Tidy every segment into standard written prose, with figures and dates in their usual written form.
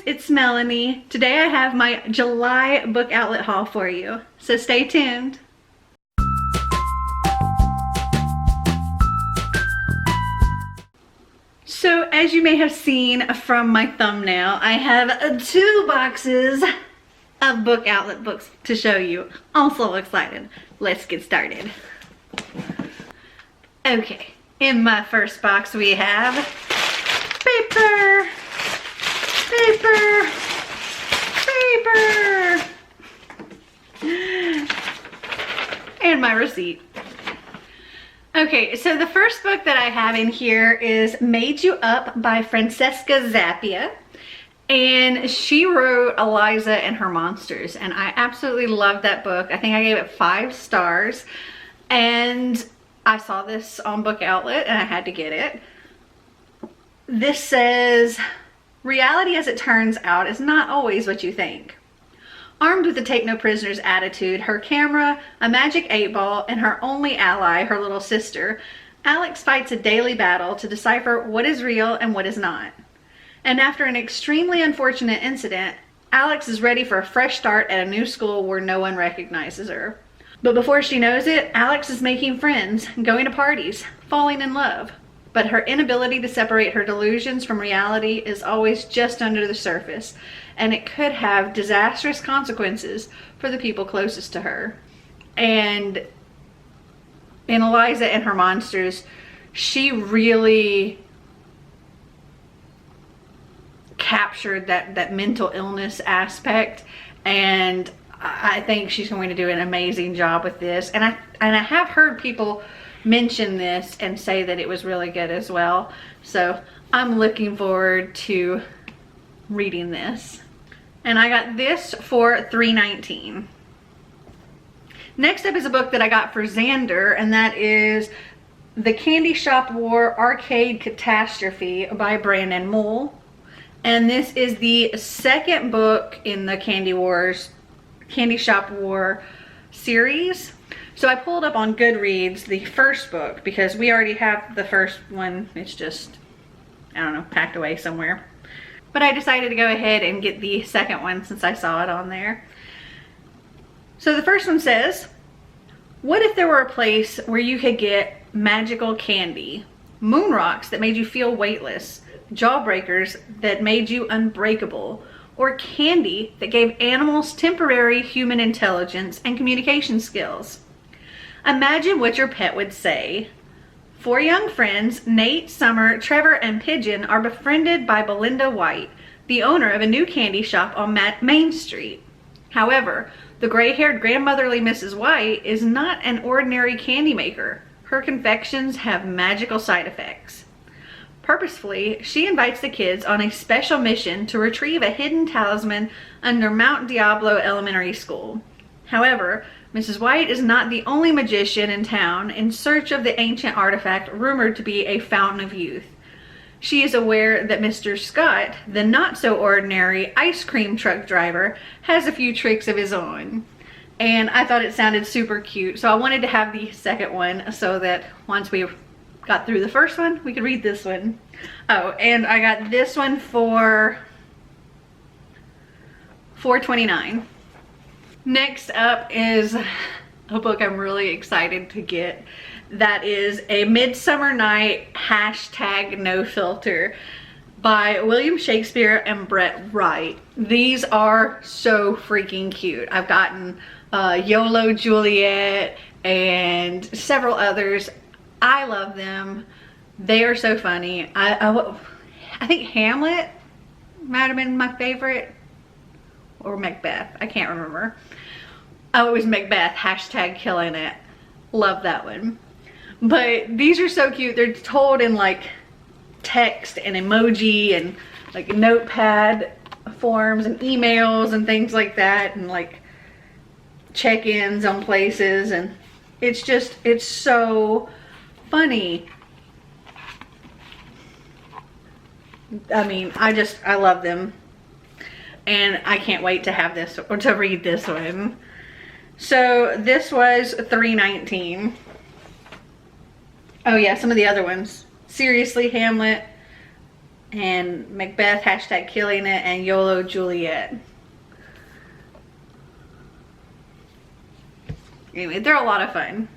it's Melanie. Today I have my July book outlet haul for you, so stay tuned. So as you may have seen from my thumbnail, I have 2 boxes of book outlet books to show you. I'm so excited. Let's get started. Okay, in my first box we have paper, paper, paper, and my receipt. Okay, so the first book that I have in here is Made You Up by Francesca Zappia. And she wrote Eliza and Her Monsters. And I absolutely loved that book. I think I gave it 5 stars. And I saw this on Book Outlet and I had to get it. This says, reality as it turns out is not always what you think. Armed with the take no prisoners attitude, her camera, a magic 8-ball, and her only ally, her little sister, Alex fights a daily battle to decipher what is real and what is not. And after an extremely unfortunate incident, Alex is ready for a fresh start at a new school where no one recognizes her. But before she knows it, Alex is making friends, going to parties, falling in love. But her inability to separate her delusions from reality is always just under the surface, and it could have disastrous consequences for the people closest to her. And in Eliza and Her Monsters, she really captured that mental illness aspect, and I think she's going to do an amazing job with this. And I have heard people mention this and say that it was really good as well. So I'm looking forward to reading this. And I got this for $3.19. Next up is a book that I got for Xander, and that is The Candy Shop War Arcade Catastrophe by Brandon Mull. And this is the second book in the Candy Shop War series. So I pulled up on Goodreads the first book because we already have the first one. It's just, I don't know, packed away somewhere. But I decided to go ahead and get the second one since I saw it on there. So the first one says, what if there were a place where you could get magical candy, moon rocks that made you feel weightless, jawbreakers that made you unbreakable, or candy that gave animals temporary human intelligence and communication skills? Imagine what your pet would say. 4 young friends, Nate, Summer, Trevor, and Pigeon, are befriended by Belinda White, the owner of a new candy shop on Main Street. However, the gray-haired grandmotherly Mrs. White is not an ordinary candy maker. Her confections have magical side effects. Purposefully, she invites the kids on a special mission to retrieve a hidden talisman under Mount Diablo Elementary School. However, Mrs. White is not the only magician in town in search of the ancient artifact rumored to be a fountain of youth. She is aware that Mr. Scott, the not-so-ordinary ice cream truck driver, has a few tricks of his own. And I thought it sounded super cute, so I wanted to have the second one so that once we got through the first one, we could read this one. Oh, and I got this one for $4.29. Next up is a book I'm really excited to get. That is A Midsummer Night #NoFilter by William Shakespeare and Brett Wright. These are so freaking cute. I've gotten YOLO Juliet and several others. I love them. They are so funny. I think Hamlet might have been my favorite, or Macbeth. I can't remember. Oh, it was Macbeth, #killing it. Love that one. But these are so cute. They're told in like text and emoji and like notepad forms and emails and things like that, and like check-ins on places, and it's so funny. I mean, I love them. And I can't wait to have this, or to read this one. So this was $3.19. Oh yeah, some of the other ones. Seriously, Hamlet and Macbeth, hashtag killing it, and YOLO Juliet. Anyway, they're a lot of fun.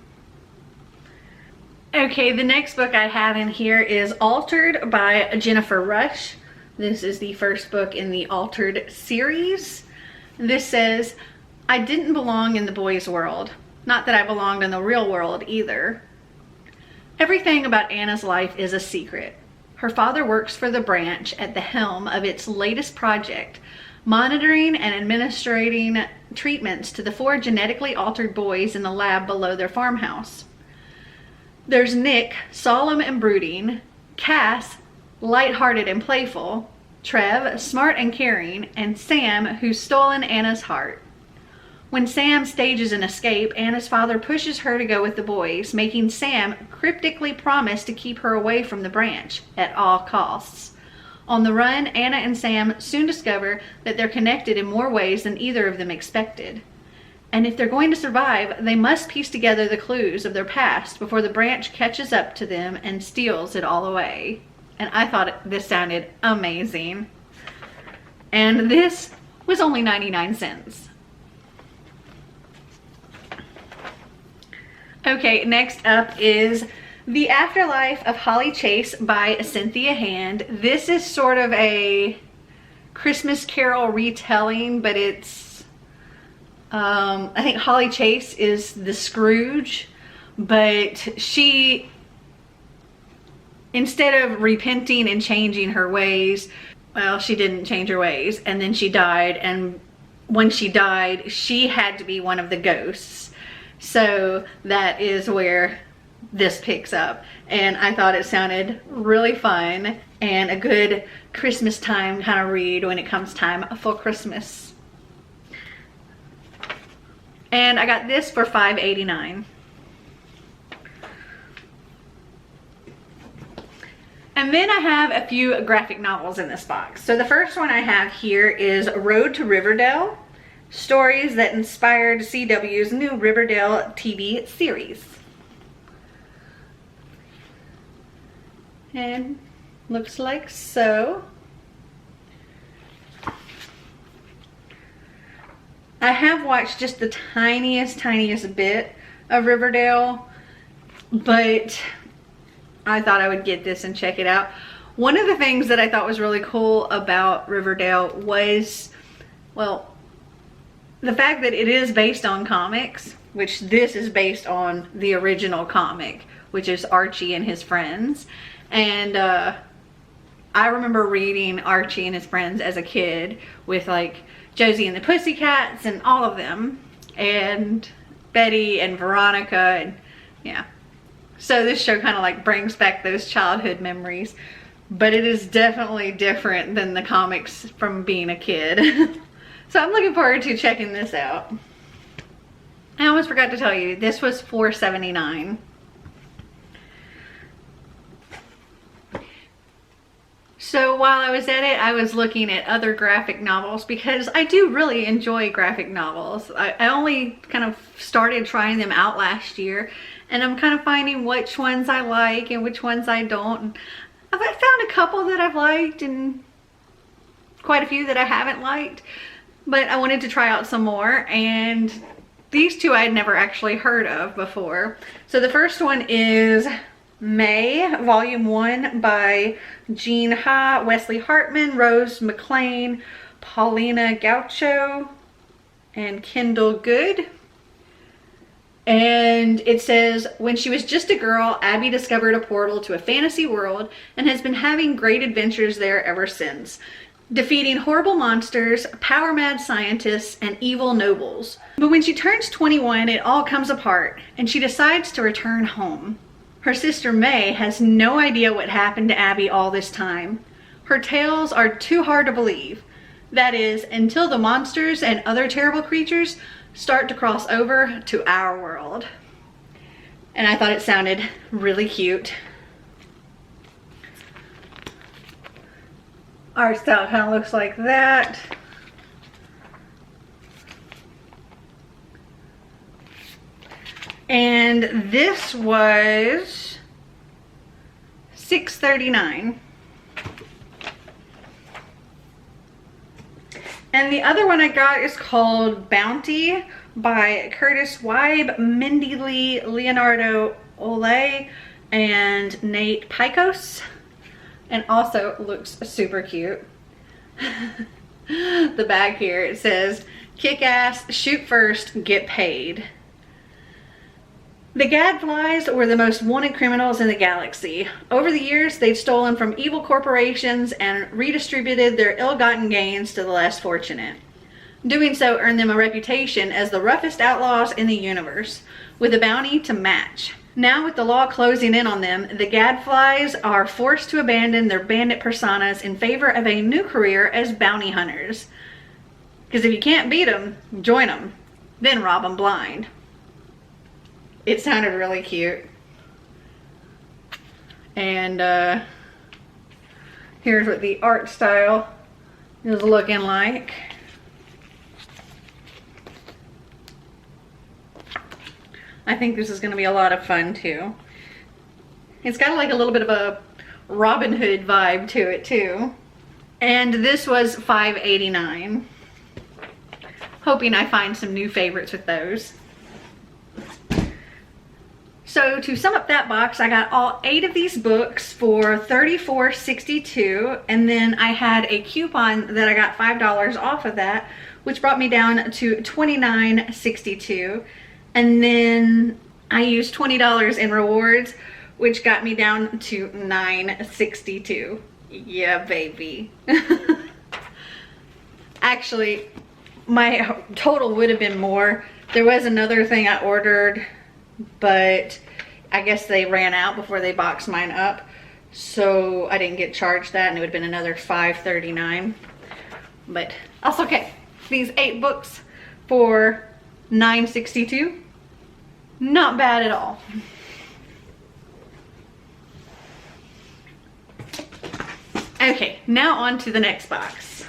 Okay, the next book I have in here is Altered by Jennifer Rush. This is the first book in the Altered series. This says, I didn't belong in the boys' world. Not that I belonged in the real world either. Everything about Anna's life is a secret. Her father works for the branch at the helm of its latest project, monitoring and administering treatments to the 4 genetically altered boys in the lab below their farmhouse. There's Nick, solemn and brooding, Cass, light-hearted and playful, Trev, smart and caring, and Sam, who's stolen Anna's heart. When Sam stages an escape, Anna's father pushes her to go with the boys, making Sam cryptically promise to keep her away from the branch at all costs. On the run, Anna and Sam soon discover that they're connected in more ways than either of them expected. And if they're going to survive, they must piece together the clues of their past before the branch catches up to them and steals it all away. And I thought this sounded amazing. And this was only 99 cents. Okay, next up is The Afterlife of Holly Chase by Cynthia Hand. This is sort of a Christmas Carol retelling, but it's, I think Holly Chase is the Scrooge, but she, instead of repenting and changing her ways, well, she didn't change her ways, and then she died, and when she died, she had to be one of the ghosts. So that is where this picks up, and I thought it sounded really fun and a good Christmas time kind of read when it comes time for Christmas. And I got this for $5.89. And then I have a few graphic novels in this box. So the first one I have here is Road to Riverdale, stories that inspired CW's new Riverdale TV series. And looks like so. I have watched just the tiniest bit of Riverdale, but I thought I would get this and check it out. One of the things that I thought was really cool about Riverdale was, well, the fact that it is based on comics, which this is based on the original comic, which is Archie and his friends. And I remember reading Archie and his friends as a kid with like Josie and the Pussycats and all of them, and Betty and Veronica, and yeah. So this show kind of like brings back those childhood memories, but it is definitely different than the comics from being a kid. So I'm looking forward to checking this out. I almost forgot to tell you, this was $4.79. So while I was at it, I was looking at other graphic novels because I do really enjoy graphic novels. I only kind of started trying them out last year, and I'm kind of finding which ones I like and which ones I don't. I've found a couple that I've liked and quite a few that I haven't liked, but I wanted to try out some more, and these two I had never actually heard of before. So the first one is May, Volume 1 by Jean Ha, Wesley Hartman, Rose McLean, Paulina Gaucho, and Kendall Good. And it says, when she was just a girl, Abby discovered a portal to a fantasy world and has been having great adventures there ever since, defeating horrible monsters, power-mad scientists, and evil nobles. But when she turns 21, it all comes apart, and she decides to return home. Her sister May has no idea what happened to Abby all this time. Her tales are too hard to believe. That is, until the monsters and other terrible creatures start to cross over to our world. And I thought it sounded really cute. Art style kind of looks like that. And this was $6.39. And the other one I got is called Bounty by Curtis Weib, Mindy Lee, Leonardo Olay, and Nate Picos. And also looks super cute. The back here, it says, kick ass, shoot first, get paid. The Gadflies were the most wanted criminals in the galaxy. Over the years, they'd stolen from evil corporations and redistributed their ill-gotten gains to the less fortunate. Doing so earned them a reputation as the roughest outlaws in the universe, with a bounty to match. Now, with the law closing in on them, the Gadflies are forced to abandon their bandit personas in favor of a new career as bounty hunters. Because if you can't beat them, join them, then rob them blind. It sounded really cute. And here's what the art style is looking like. I think this is going to be a lot of fun too. It's got like a little bit of a Robin Hood vibe to it too. And this was $5.89. Hoping I find some new favorites with those. So to sum up that box, I got all 8 of these books for $34.62, and then I had a coupon that I got $5 off of that, which brought me down to $29.62. And then I used $20 in rewards, which got me down to $9.62. Yeah, baby. Actually, my total would have been more. There was another thing I ordered, but I guess they ran out before they boxed mine up, so I didn't get charged that, and it would have been another $5.39. But that's okay. These 8 books for $9.62, not bad at all. Okay, now on to the next box.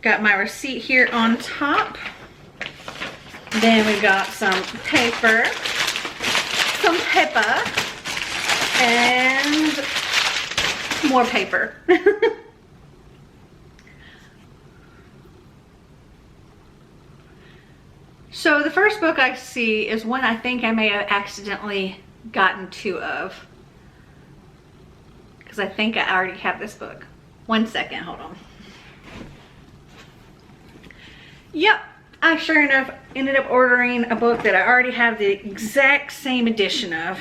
Got my receipt here on top. Then we got some paper, and more paper. So the first book I see is one I think I may have accidentally gotten 2 of, because I think I already have this book. One second, hold on. Yep, I sure enough ended up ordering a book that I already have the exact same edition of,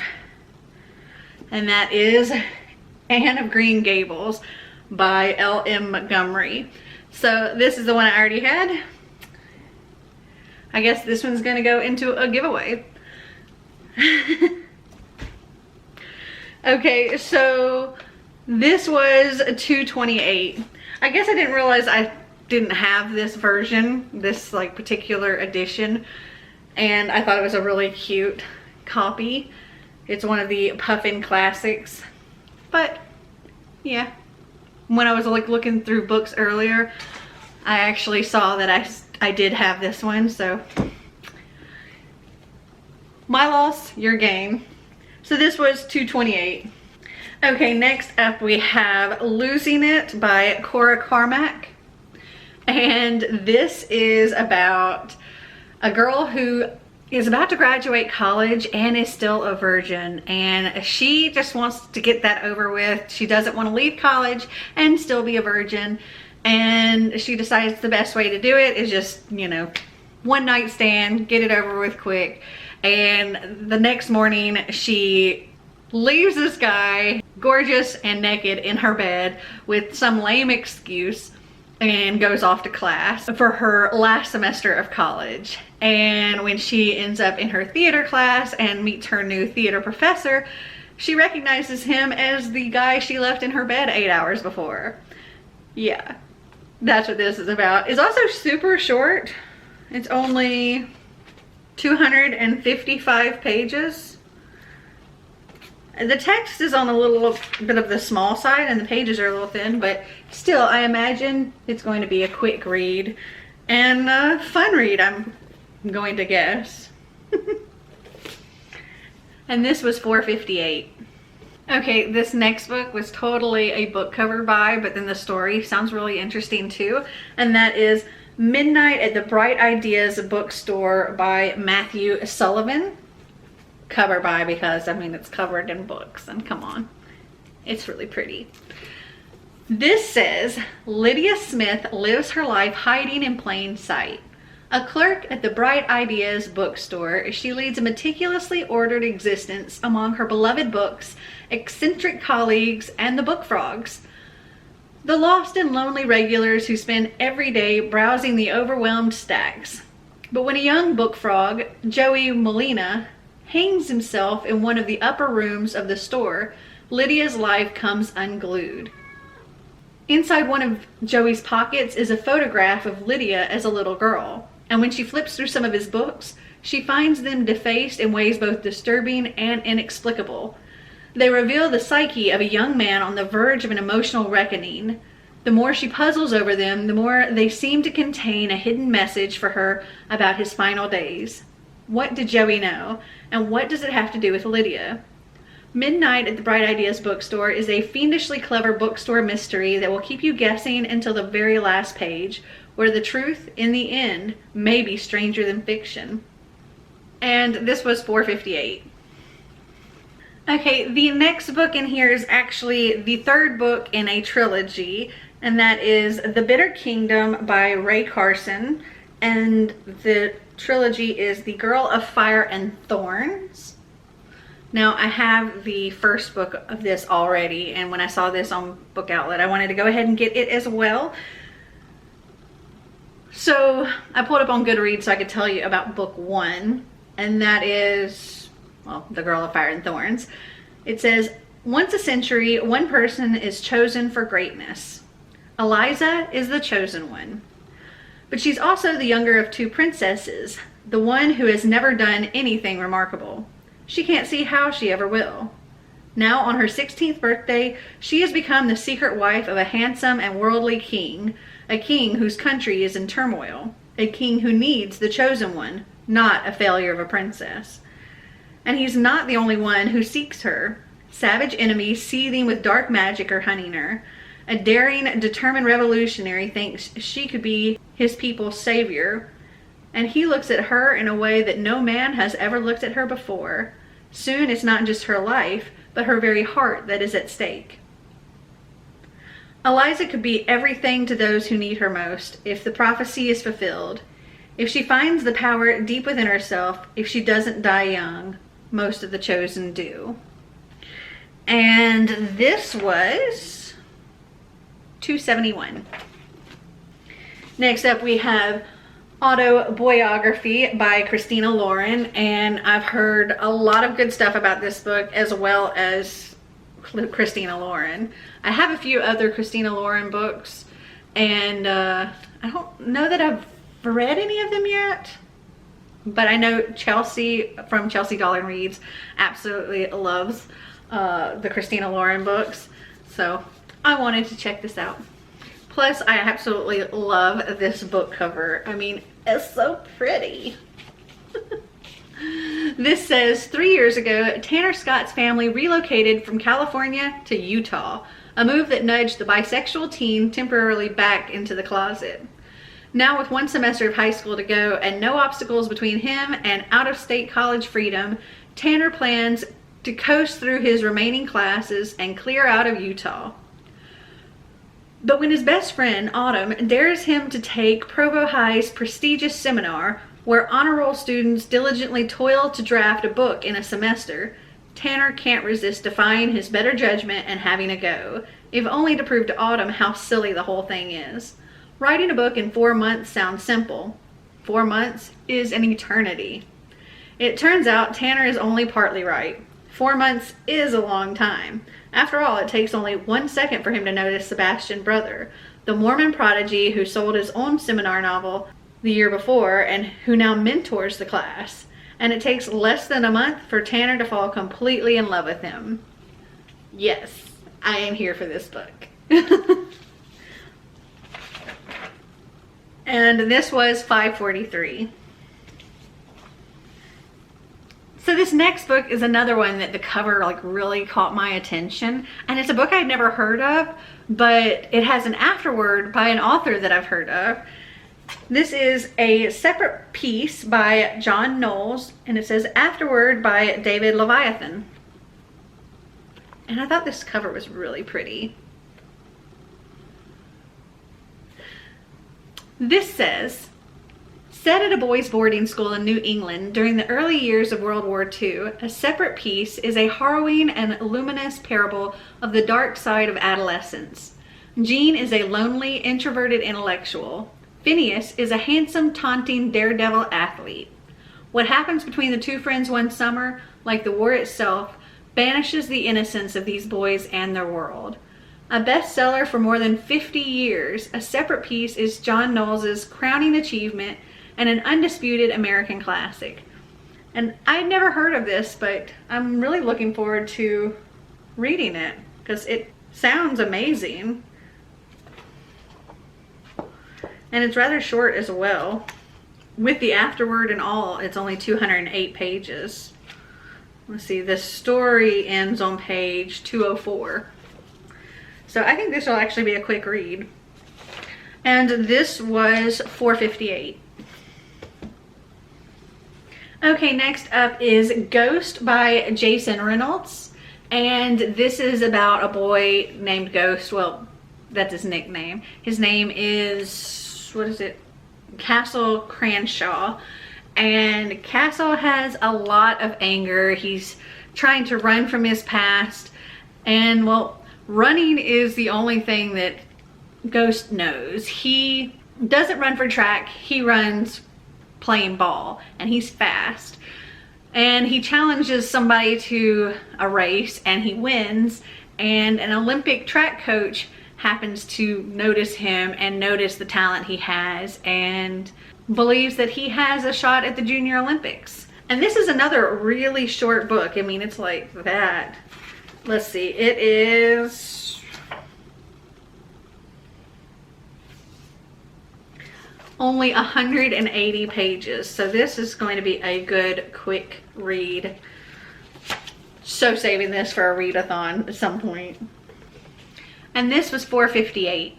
and that is Anne of Green Gables by L.M. Montgomery. So this is the one I already had. I guess this one's gonna go into a giveaway. Okay, so this was $2.28. I guess I didn't realize I didn't have this version, this like particular edition, and I thought it was a really cute copy. It's one of the Puffin classics. But yeah, when I was like looking through books earlier, I actually saw that I did have this one, so my loss, your gain. So this was $2.28. Okay, next up we have Losing It by Cora Carmack. And this is about a girl who is about to graduate college and is still a virgin, and she just wants to get that over with. She doesn't want to leave college and still be a virgin, and she decides the best way to do it is just, you know, one night stand, get it over with quick. And the next morning she leaves this guy gorgeous and naked in her bed with some lame excuse and goes off to class for her last semester of college. And when she ends up in her theater class and meets her new theater professor, she recognizes him as the guy she left in her bed 8 hours before. Yeah, that's what this is about. It's also super short. It's only 255 pages. The text is on a little bit of the small side and the pages are a little thin, but still I imagine it's going to be a quick read and a fun read, I'm going to guess. And this was $4.58. Okay, this next book was totally a book cover buy, but then the story sounds really interesting too, and that is Midnight at the Bright Ideas Bookstore by Matthew Sullivan. Cover by, because I mean it's covered in books, and come on, it's really pretty. This says, Lydia Smith lives her life hiding in plain sight. A clerk at the Bright Ideas Bookstore, she leads a meticulously ordered existence among her beloved books, eccentric colleagues, and the book frogs. The lost and lonely regulars who spend every day browsing the overwhelmed stacks. But when a young book frog, Joey Molina, hangs himself in one of the upper rooms of the store, Lydia's life comes unglued. Inside one of Joey's pockets is a photograph of Lydia as a little girl, and when she flips through some of his books, she finds them defaced in ways both disturbing and inexplicable. They reveal the psyche of a young man on the verge of an emotional reckoning. The more she puzzles over them, the more they seem to contain a hidden message for her about his final days. What did Joey know? And what does it have to do with Lydia? Midnight at the Bright Ideas Bookstore is a fiendishly clever bookstore mystery that will keep you guessing until the very last page, where the truth, in the end, may be stranger than fiction. And this was $4.58. Okay, the next book in here is actually the third book in a trilogy, and that is The Bitter Kingdom by Ray Carson, and the trilogy is The Girl of Fire and Thorns. Now, I have the first book of this already, and when I saw this on Book Outlet, I wanted to go ahead and get it as well. So I pulled up on Goodreads so I could tell you about book 1, and that is, well, The Girl of Fire and Thorns. It says, once a century, one person is chosen for greatness. Eliza is the chosen one. But she's also the younger of 2 princesses, the one who has never done anything remarkable. She can't see how she ever will. Now, on her 16th birthday, she has become the secret wife of a handsome and worldly king, a king whose country is in turmoil, a king who needs the chosen one, not a failure of a princess. And he's not the only one who seeks her. Savage enemies seething with dark magic are hunting her. A daring, determined revolutionary thinks she could be his people's savior, and he looks at her in a way that no man has ever looked at her before. Soon it's not just her life, but her very heart that is at stake. Eliza could be everything to those who need her most, if the prophecy is fulfilled. If she finds the power deep within herself, if she doesn't die young, most of the chosen do. And this was $2.71. Next up we have Autobiography by Christina Lauren, and I've heard a lot of good stuff about this book as well as Christina Lauren. I have a few other Christina Lauren books, and I don't know that I've read any of them yet, but I know Chelsea from Chelsea Doll and Reads absolutely loves the Christina Lauren books, so I wanted to check this out. Plus, I absolutely love this book cover. I mean, it's so pretty. This says, 3 years ago, Tanner Scott's family relocated from California to Utah, a move that nudged the bisexual teen temporarily back into the closet. Now, with 1 semester of high school to go and no obstacles between him and out-of-state college freedom, Tanner plans to coast through his remaining classes and clear out of Utah. But when his best friend, Autumn, dares him to take Provo High's prestigious seminar, where honor roll students diligently toil to draft a book in a semester, Tanner can't resist defying his better judgment and having a go, if only to prove to Autumn how silly the whole thing is. Writing a book in 4 months sounds simple. 4 months is an eternity. It turns out Tanner is only partly right. 4 months is a long time. After all, it takes only 1 second for him to notice Sebastian Brother, the Mormon prodigy who sold his own seminar novel the year before and who now mentors the class. And it takes less than a month for Tanner to fall completely in love with him. Yes, I am here for this book. And this was $5.43. So this next book is another one that the cover like really caught my attention, and it's a book I'd never heard of, but it has an afterword by an author that I've heard of, This is a separate piece by John Knowles, and it says Afterward by David Leviathan. And I thought this cover was really pretty. This says, set at a boys' boarding school in New England during the early years of World War II, A Separate Piece is a harrowing and luminous parable of the dark side of adolescence. Jean is a lonely, introverted intellectual. Phineas is a handsome, taunting, daredevil athlete. What happens between the two friends one summer, like the war itself, banishes the innocence of these boys and their world. A bestseller for more than 50 years, A Separate Piece is John Knowles' crowning achievement and an undisputed American classic. And I'd never heard of this, but I'm really looking forward to reading it because it sounds amazing. And it's rather short as well. With the afterword and all, it's only 208 pages. Let's see, the story ends on page 204. So I think this will actually be a quick read. And this was $4.58. Okay, next up is Ghost by Jason Reynolds. And this is about a boy named Ghost. Well, that's his nickname. His name is, what is it? Castle Cranshaw. And Castle has a lot of anger. He's trying to run from his past. And well, running is the only thing that Ghost knows. He doesn't run for track. He runs playing ball, and he's fast. And he challenges somebody to a race, and he wins. And an Olympic track coach happens to notice him and notice the talent he has and believes that he has a shot at the Junior Olympics. And this is another really short book. I mean, it's like that. Let's see, it is only 180 pages. So this is going to be a good, quick read. So saving this for a readathon at some point. And this was $4.58.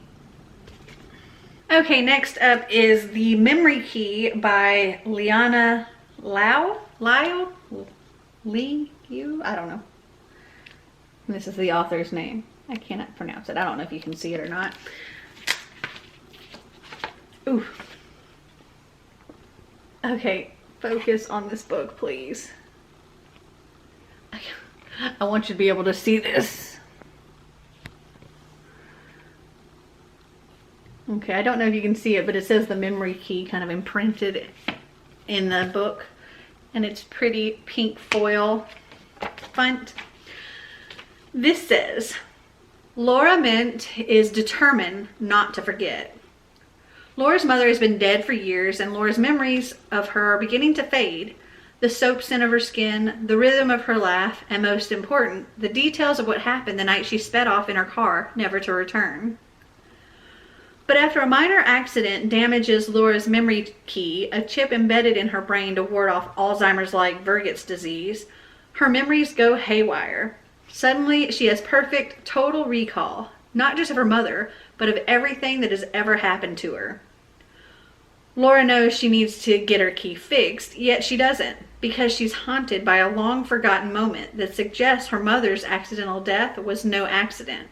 Okay, next up is The Memory Key by Liana Liu? I don't know. This is the author's name. I cannot pronounce it. I don't know if you can see it or not. Ooh. Okay, focus on this book, please. I want you to be able to see this. Okay, I don't know if you can see it, but it says The Memory Key kind of imprinted in the book. And it's pretty pink foil font. This says, Laura Mint is determined not to forget. Laura's mother has been dead for years, and Laura's memories of her are beginning to fade. The soap scent of her skin, the rhythm of her laugh, and most important, the details of what happened the night she sped off in her car, never to return. But after a minor accident damages Laura's memory key, a chip embedded in her brain to ward off Alzheimer's-like Verget's disease, her memories go haywire. Suddenly, she has perfect, total recall, not just of her mother, but of everything that has ever happened to her. Laura knows she needs to get her key fixed, yet she doesn't, because she's haunted by a long-forgotten moment that suggests her mother's accidental death was no accident.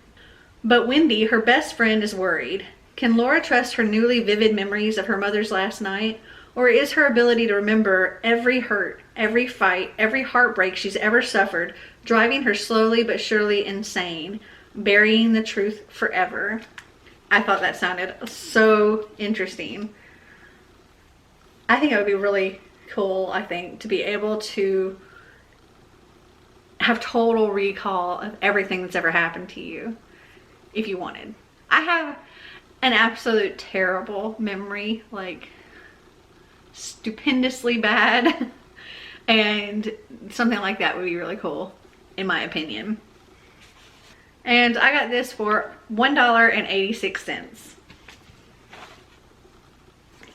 But Wendy, her best friend, is worried. Can Laura trust her newly vivid memories of her mother's last night? Or is her ability to remember every hurt, every fight, every heartbreak she's ever suffered driving her slowly but surely insane, burying the truth forever? I thought that sounded so interesting. I think it would be really cool, to be able to have total recall of everything that's ever happened to you, if you wanted. I have an absolute terrible memory, like stupendously bad, and something like that would be really cool, in my opinion. And I got this for $1.86.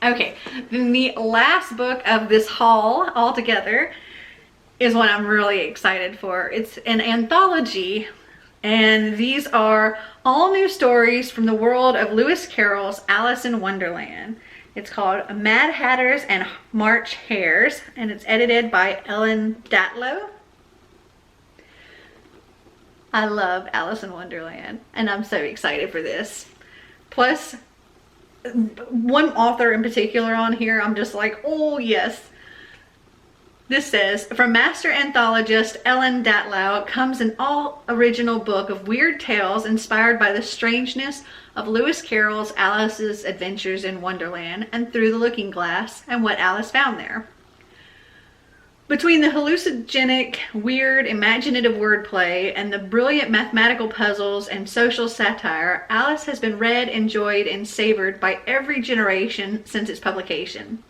Okay, then the last book of this haul altogether is one I'm really excited for. It's an anthology And these are all new stories from the world of Lewis Carroll's Alice in Wonderland. It's called Mad Hatters and March Hares, and it's edited by Ellen Datlow. I love Alice in Wonderland, and I'm so excited for this. Plus, one author in particular on here, I'm just like, oh yes. This says, from master anthologist Ellen Datlow comes an all-original book of weird tales inspired by the strangeness of Lewis Carroll's Alice's Adventures in Wonderland and Through the Looking Glass and what Alice found there. Between the hallucinogenic, weird, imaginative wordplay and the brilliant mathematical puzzles and social satire, Alice has been read, enjoyed, and savored by every generation since its publication.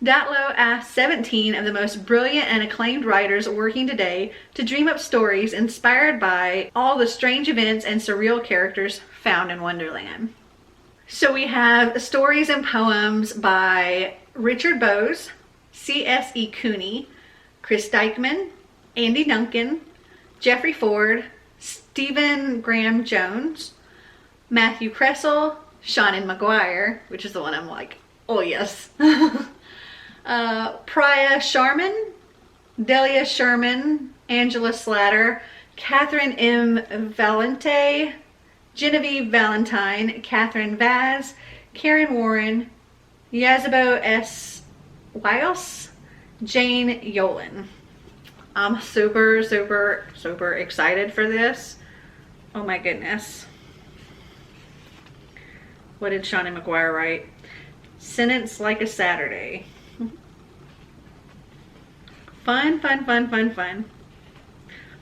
Datlow asked 17 of the most brilliant and acclaimed writers working today to dream up stories inspired by all the strange events and surreal characters found in Wonderland. So we have stories and poems by Richard Bowes, C.S.E. Cooney, Chris Dykman, Andy Duncan, Jeffrey Ford, Stephen Graham Jones, Matthew Kressel, Shannon McGuire, which is the one I'm like, oh yes. Priya Sharman, Delia Sherman, Angela Slatter, Catherine M. Valente, Genevieve Valentine, Catherine Vaz, Karen Warren, Yazabo S. Wiles, Jane Yolen. I'm super excited for this. Oh my goodness. What did Shannon McGuire write? Sentence like a Saturday. Fun. I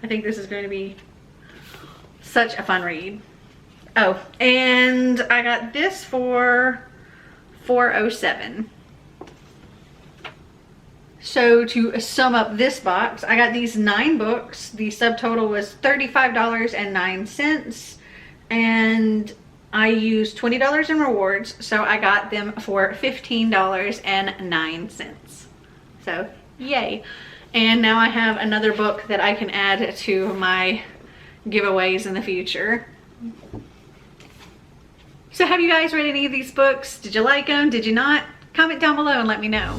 think this is going to be such a fun read. Oh, and I got this for $4.07. So to sum up this box, I got these 9 books. The subtotal was $35.09, and I used $20 in rewards, so I got them for $15.09. So yay. And now I have another book that I can add to my giveaways in the future. So have you guys read any of these books? Did you like them? Did you not? Comment down below and let me know.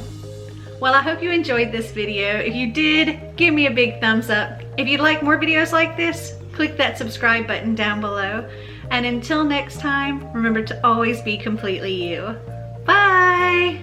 Well, I hope you enjoyed this video. If you did, give me a big thumbs up. If you'd like more videos like this, click that subscribe button down below. And until next time, remember to always be completely you. Bye!